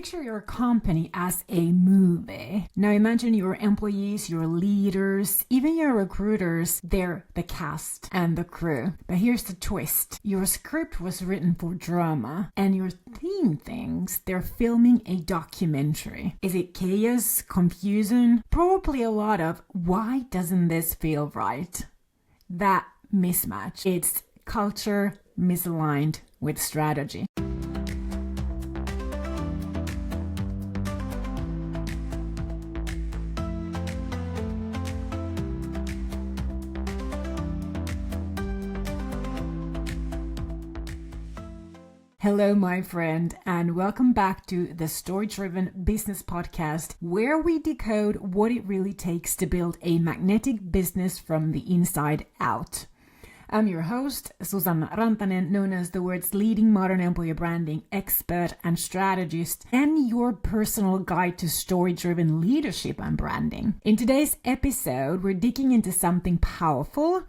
Picture your company as a movie. Now imagine your employees, your leaders, even your recruiters, they're the cast and the crew. But here's the twist. Your script was written for drama, and your team thinks they're filming a documentary. Is it chaos, confusion? Probably a lot of, why doesn't this feel right? That mismatch. It's culture misaligned with strategy. Hello, my friend, and welcome back to the Story-Driven Business Podcast, where we decode what it really takes to build a magnetic business from the inside out. I'm your host, Susanna Rantanen, known as the world's leading modern employer branding expert and strategist, and your personal guide to story-driven leadership and branding. In today's episode, we're digging into something powerful,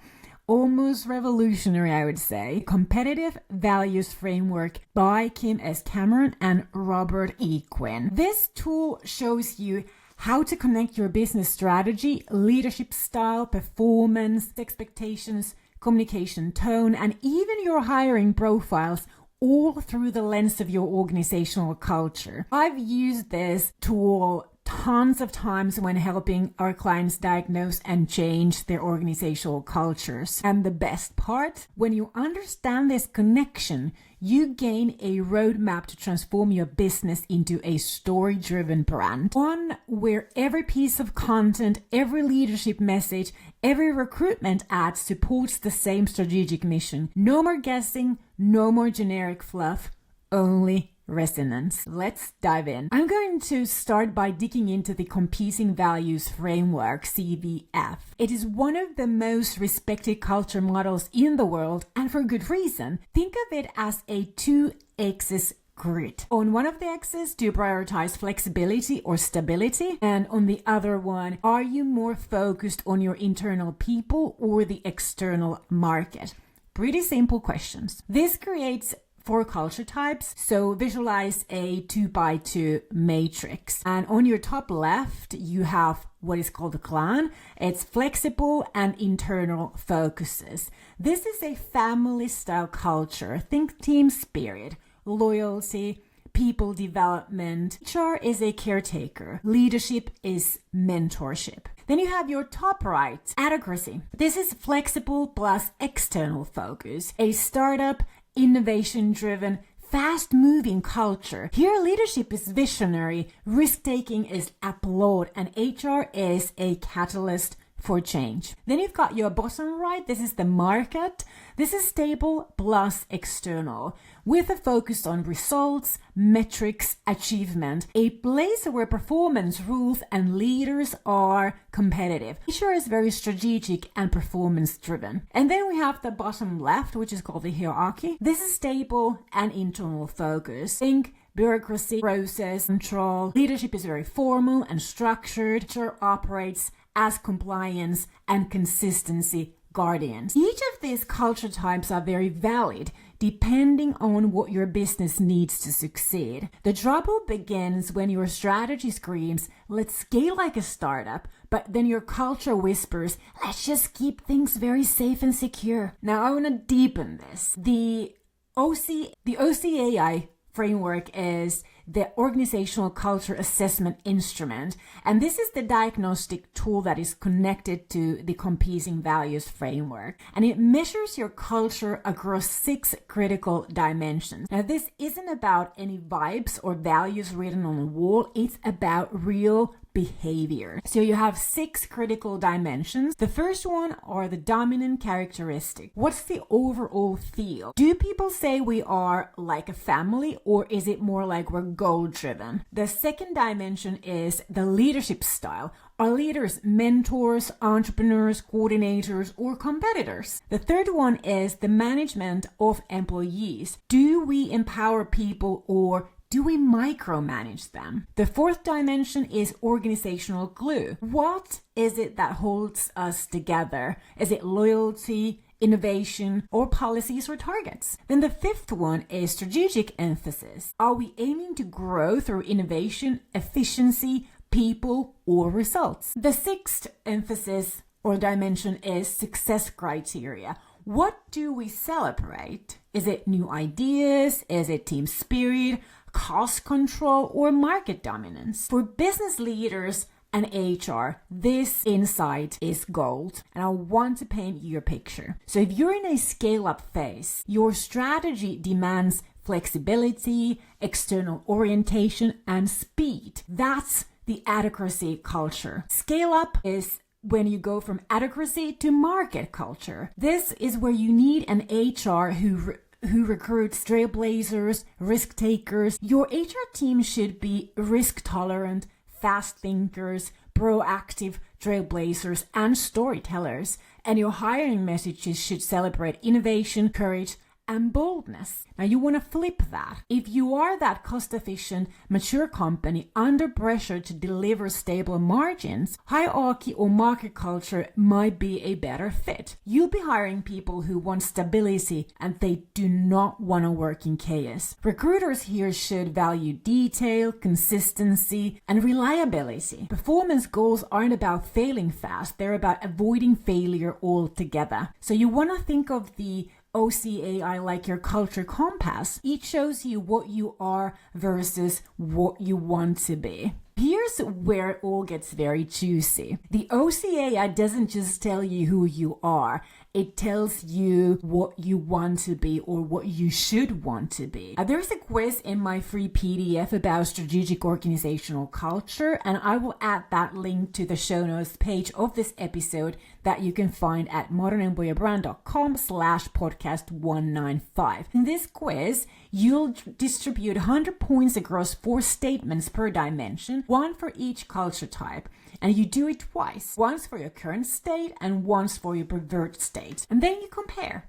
almost revolutionary, I would say, competitive values framework by Kim S. Cameron and Robert E. Quinn. This tool shows you how to connect your business strategy, leadership style, performance, expectations, communication tone, and even your hiring profiles, all through the lens of your organizational culture. I've used this tool tons of times when helping our clients diagnose and change their organizational cultures. And the best part, when you understand this connection, you gain a roadmap to transform your business into a story-driven brand. One where every piece of content, every leadership message, every recruitment ad supports the same strategic mission. No more guessing, no more generic fluff, only resonance. Let's dive in. I'm going to start by digging into the Competing Values Framework, CVF. It is one of the most respected culture models in the world, and for good reason. Think of it as a 2-axis grid. On one of the axes, do you prioritize flexibility or stability? And on the other one, are you more focused on your internal people or the external market? Pretty simple questions. This creates 4 culture types, so visualize a 2x2 matrix. And on your top left, you have what is called a clan. It's flexible and internal focuses. This is a family-style culture. Think team spirit, loyalty, people development. HR is a caretaker. Leadership is mentorship. Then you have your top right, Adhocracy. This is flexible plus external focus. A startup, innovation-driven, fast-moving culture. Here, leadership is visionary, risk-taking is applauded, and HR is a catalyst for change. Then you've got your bottom right. This is the market. This is stable plus external, with a focus on results, metrics, achievement. A place where performance rules and leaders are competitive. HR is very strategic and performance driven. And then we have the bottom left, which is called the hierarchy. This is stable and internal focus. Think bureaucracy, process, control. Leadership is very formal and structured. HR operates as compliance and consistency guardians. Each of these culture types are very valid depending on what your business needs to succeed. The trouble begins when your strategy screams, let's scale like a startup, but then your culture whispers, let's just keep things very safe and secure. Now I want to deepen this. The OCAI framework is the Organizational Culture Assessment Instrument, and this is the diagnostic tool that is connected to the Competing Values Framework, and it measures your culture across 6 critical dimensions. Now, this isn't about any vibes or values written on a wall, it's about real behavior. So you have 6 critical dimensions. The first one are the dominant characteristic. What's the overall feel? Do people say we are like a family, or is it more like we're goal-driven? The second dimension is the leadership style. Are leaders mentors, entrepreneurs, coordinators, or competitors? The third one is the management of employees. Do we empower people, or do we micromanage them? The fourth dimension is organizational glue. What is it that holds us together? Is it loyalty? innovation, or policies or targets. Then the fifth one is strategic emphasis. Are we aiming to grow through innovation, efficiency, people, or results? The sixth emphasis or dimension is success criteria. What do we celebrate? Is it new ideas? Is it team spirit, cost control, or market dominance? For business leaders and HR, this insight is gold, and I want to paint you a picture. So if you're in a scale-up phase, your strategy demands flexibility, external orientation, and speed. That's the Adhocracy culture. Scale up is when you go from Adhocracy to market culture. This is where you need an HR who recruits trailblazers, risk takers. Your HR team should be risk tolerant, fast thinkers, proactive trailblazers, and storytellers. And your hiring messages should celebrate innovation, courage, and boldness. Now you want to flip that. If you are that cost-efficient, mature company under pressure to deliver stable margins, hierarchy or market culture might be a better fit. You'll be hiring people who want stability and they do not want to work in chaos. Recruiters here should value detail, consistency, and reliability. Performance goals aren't about failing fast, they're about avoiding failure altogether. So you want to think of the OCAI like your culture compass. It shows you what you are versus what you want to be. Here's where it all gets very juicy. The OCAI doesn't just tell you who you are, it tells you what you want to be or what you should want to be. There's a quiz in my free PDF about strategic organizational culture, and I will add that link to the show notes page of this episode that you can find at modernemployerbrand.com/podcast195. In this quiz, you'll distribute 100 points across 4 statements per dimension, 1 for each culture type. And you do it twice, once for your current state and once for your preferred state. And then you compare.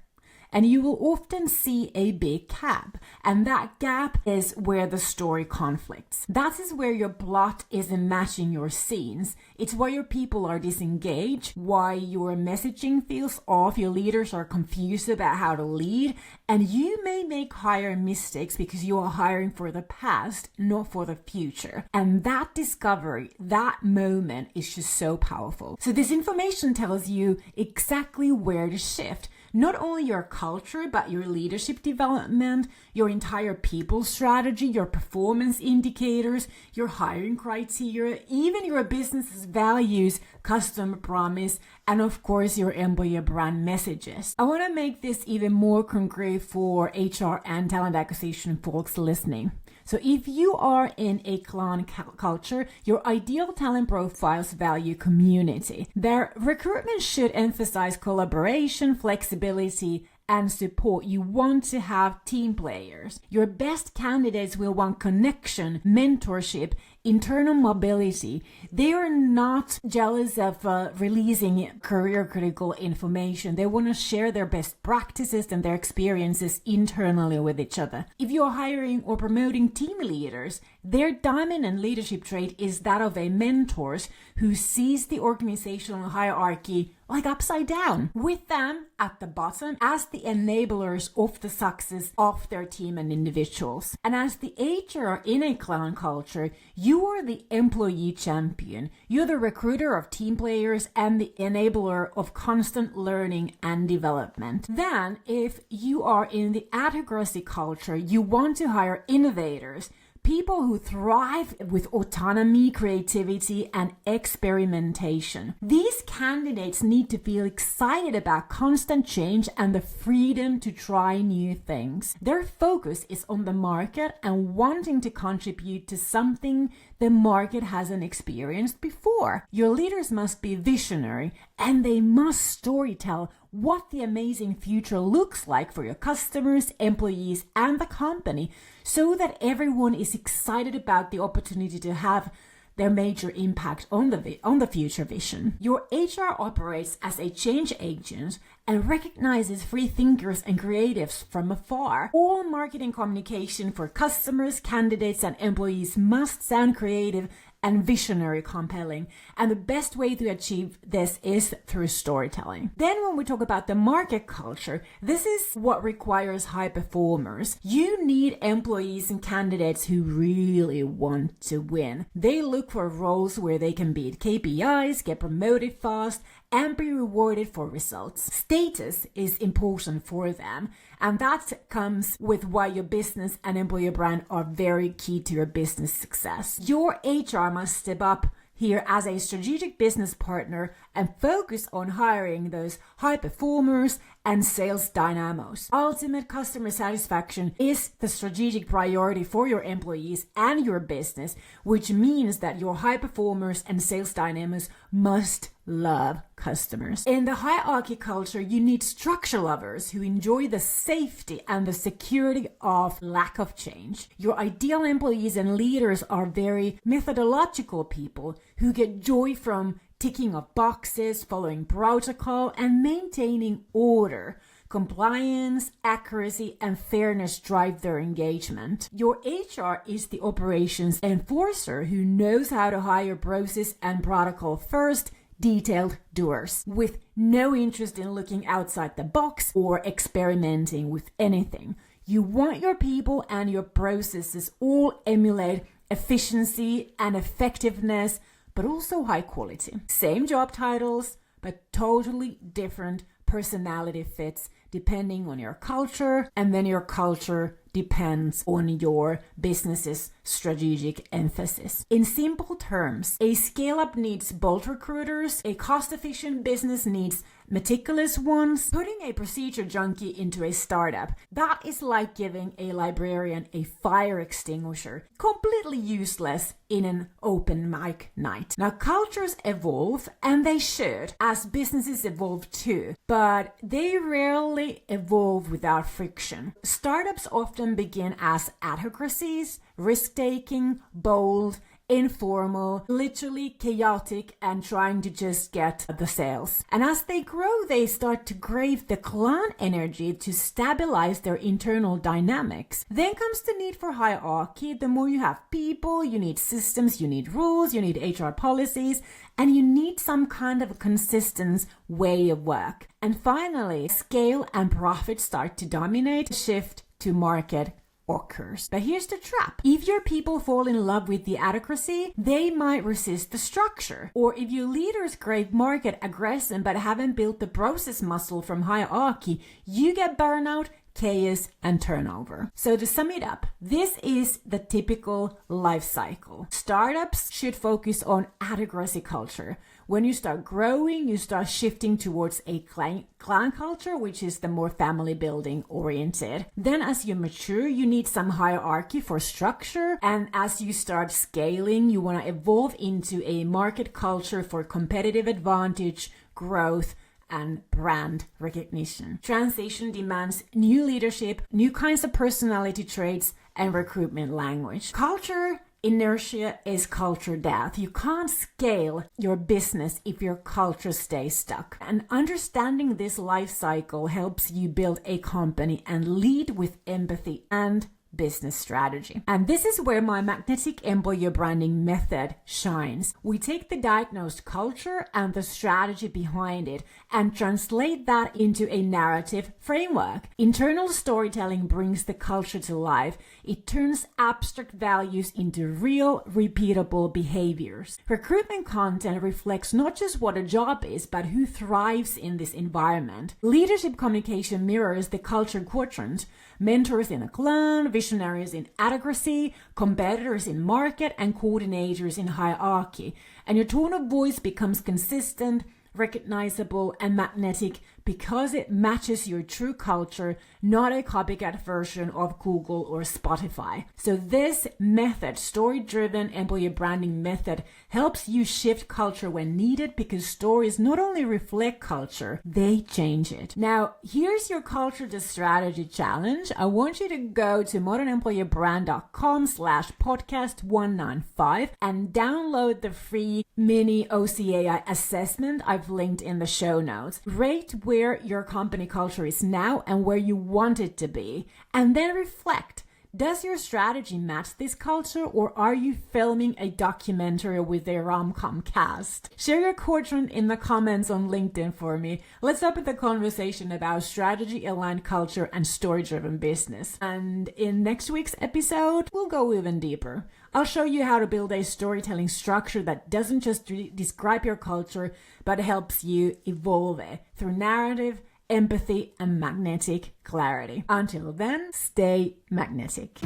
And you will often see a big gap. And that gap is where the story conflicts. That is where your plot isn't matching your scenes. It's why your people are disengaged, why your messaging feels off, your leaders are confused about how to lead, and you may make hiring mistakes because you are hiring for the past, not for the future. And that discovery, that moment is just so powerful. So this information tells you exactly where to shift. Not only your culture, but your leadership development, your entire people strategy, your performance indicators, your hiring criteria, even your business's values, customer promise, and of course your employer brand messages. I want to make this even more concrete for HR and talent acquisition folks listening. So if you are in a clan culture, your ideal talent profiles value community. Their recruitment should emphasize collaboration, flexibility, and support. You want to have team players. Your best candidates will want connection, mentorship, internal mobility. They are not jealous of releasing career critical information. They want to share their best practices and their experiences internally with each other. If you're hiring or promoting team leaders, their dominant leadership trait is that of a mentor who sees the organizational hierarchy like upside down, with them at the bottom as the enablers of the success of their team and individuals. And as the HR in a clan culture, you are the employee champion. You're the recruiter of team players and the enabler of constant learning and development. Then, if you are in the Adhocracy culture, you want to hire innovators, people who thrive with autonomy, creativity, and experimentation. These candidates need to feel excited about constant change and the freedom to try new things. Their focus is on the market and wanting to contribute to something the market hasn't experienced before. Your leaders must be visionary and they must storytell what the amazing future looks like for your customers, employees, and the company, so that everyone is excited about the opportunity to have their major impact on the future vision. Your HR operates as a change agent and recognizes free thinkers and creatives from afar. All marketing communication for customers, candidates, and employees must sound creative and visionary compelling. And the best way to achieve this is through storytelling. Then when we talk about the market culture, this is what requires high performers. You need employees and candidates who really want to win. They look for roles where they can beat KPIs, get promoted fast, and be rewarded for results. Status is important for them, and that comes with why your business and employer brand are very key to your business success. Your HR must step up here as a strategic business partner and focus on hiring those high performers and sales dynamos. Ultimate customer satisfaction is the strategic priority for your employees and your business, which means that your high performers and sales dynamos must love customers. In the hierarchy culture, you need structure lovers who enjoy the safety and the security of lack of change. Your ideal employees and leaders are very methodological people who get joy from ticking of boxes, following protocol, and maintaining order. Compliance, accuracy, and fairness drive their engagement. Your HR is the operations enforcer who knows how to hire process and protocol first, detailed doers, with no interest in looking outside the box or experimenting with anything. You want your people and your processes all emulate efficiency and effectiveness, but also high quality. Same job titles, but totally different personality fits depending on your culture, and then your culture depends on your business's strategic emphasis. In simple terms, a scale-up needs bold recruiters, a cost-efficient business needs meticulous ones. Putting a procedure junkie into a startup, that is like giving a librarian a fire extinguisher, completely useless in an open mic night. Now, cultures evolve, and they should, as businesses evolve too, but they rarely evolve without friction. Startups often begin as adhocracies, risk-taking, bold, informal, literally chaotic, and trying to just get the sales. And as they grow, they start to crave the clan energy to stabilize their internal dynamics. Then comes the need for hierarchy. The more you have people, you need systems, you need rules, you need HR policies, and you need some kind of a consistent way of work. And finally, scale and profit start to dominate, shift to market occurs. But here's the trap. If your people fall in love with the adhocracy, they might resist the structure. Or if your leaders crave market aggression but haven't built the process muscle from hierarchy, you get burnout, chaos, and turnover. So to sum it up, this is the typical life cycle. Startups should focus on adhocracy culture. When you start growing, you start shifting towards a clan culture, which is the more family building oriented. Then as you mature, you need some hierarchy for structure. And as you start scaling, you want to evolve into a market culture for competitive advantage, growth, and brand recognition. Transition demands new leadership, new kinds of personality traits, and recruitment language. Culture inertia is culture death. You can't scale your business if your culture stays stuck. And understanding this life cycle helps you build a company and lead with empathy and business strategy. And this is where my magnetic employer branding method shines. We take the diagnosed culture and the strategy behind it and translate that into a narrative framework. Internal storytelling brings the culture to life. It turns abstract values into real, repeatable behaviors. Recruitment content reflects not just what a job is, but who thrives in this environment. Leadership communication mirrors the culture quadrant. Mentors in a clan, visionaries in adhocracy, competitors in market, and coordinators in hierarchy. And your tone of voice becomes consistent, recognizable, and magnetic because it matches your true culture, not a copycat version of Google or Spotify. So this method, story-driven employer branding method, helps you shift culture when needed because stories not only reflect culture, they change it. Now, here's your culture to strategy challenge. I want you to go to modernemployerbrand.com/podcast195 and download the free mini OCAI assessment I've linked in the show notes. Rate where your company culture is now and where you want it to be, and then reflect. Does your strategy match this culture, or are you filming a documentary with a rom-com cast? Share your quadrant in the comments on LinkedIn for me. Let's open the conversation about strategy-aligned culture and story-driven business. And in next week's episode, we'll go even deeper. I'll show you how to build a storytelling structure that doesn't just describe your culture, but helps you evolve it through narrative, empathy, and magnetic clarity. Until then, stay magnetic.